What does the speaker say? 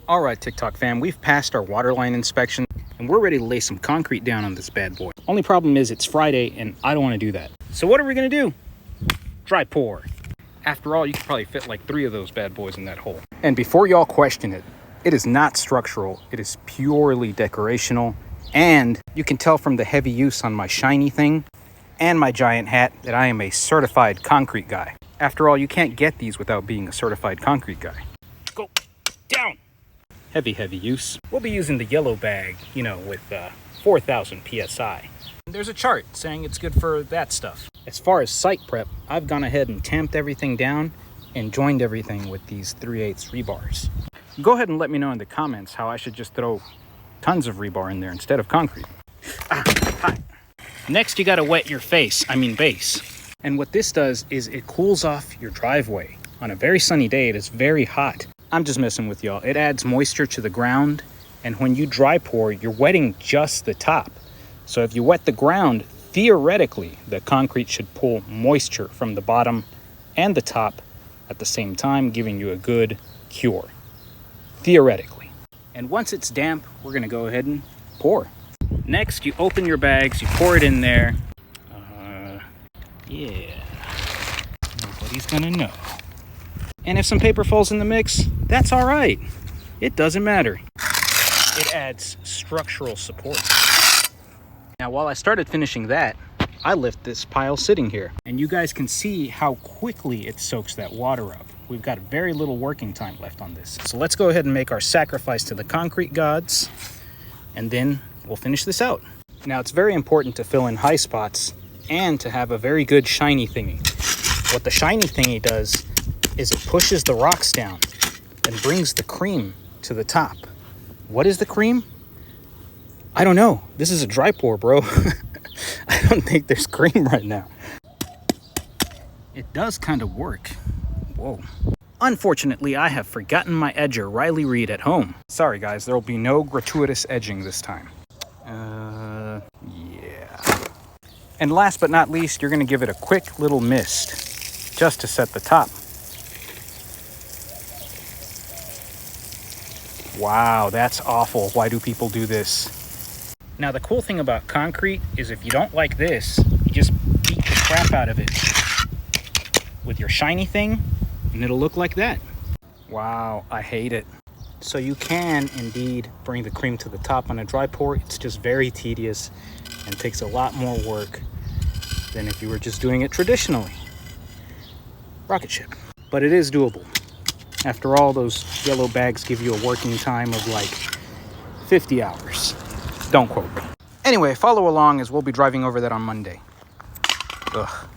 All right, TikTok fam, we've passed our waterline inspection and we're ready to lay some concrete down on this bad boy. Only problem is it's Friday and I don't want to do that. So what are we going to do? Dry pour. After all, you could probably fit like 3 of those bad boys in that hole. And before y'all question it, it is not structural. It is purely decorational. And you can tell from the heavy use on my shiny thing and my giant hat that I am a certified concrete guy. After all, you can't get these without being a certified concrete guy. Go down. Heavy use. We'll be using the yellow bag, you know, with 4,000 PSI. There's a chart saying it's good for that stuff. As far as site prep, I've gone ahead and tamped everything down and joined everything with these 3/8 rebars. Go ahead and let me know in the comments how I should just throw tons of rebar in there instead of concrete. Hi. Next, you gotta wet your base. And what this does is it cools off your driveway. On a very sunny day, it is very hot. I'm just messing with y'all. It adds moisture to the ground, and when you dry pour, you're wetting just the top. So if you wet the ground, theoretically, the concrete should pull moisture from the bottom and the top at the same time, giving you a good cure, theoretically. And once it's damp, we're gonna go ahead and pour. Next, you open your bags, you pour it in there. Yeah, nobody's gonna know. And if some paper falls in the mix, that's all right. It doesn't matter. It adds structural support. Now, while I started finishing that, I left this pile sitting here. And you guys can see how quickly it soaks that water up. We've got very little working time left on this. So let's go ahead and make our sacrifice to the concrete gods, and then we'll finish this out. Now, it's very important to fill in high spots and to have a very good shiny thingy. What the shiny thingy does is it pushes the rocks down and brings the cream to the top. What is the cream? I don't know. This is a dry pour, bro. I don't think there's cream right now. It does kind of work. Whoa. Unfortunately, I have forgotten my edger, Riley Reid, at home. Sorry, guys. There will be no gratuitous edging this time. Yeah. And last but not least, you're going to give it a quick little mist just to set the top. Wow, that's awful. Why do people do this? Now, the cool thing about concrete is if you don't like this, you just beat the crap out of it with your shiny thing, and it'll look like that. Wow, I hate it. So you can indeed bring the cream to the top on a dry pour. It's just very tedious and takes a lot more work than if you were just doing it traditionally. Rocket ship. But it is doable. After all, those yellow bags give you a working time of like 50 hours. Don't quote me. Anyway, follow along as we'll be driving over that on Monday. Ugh.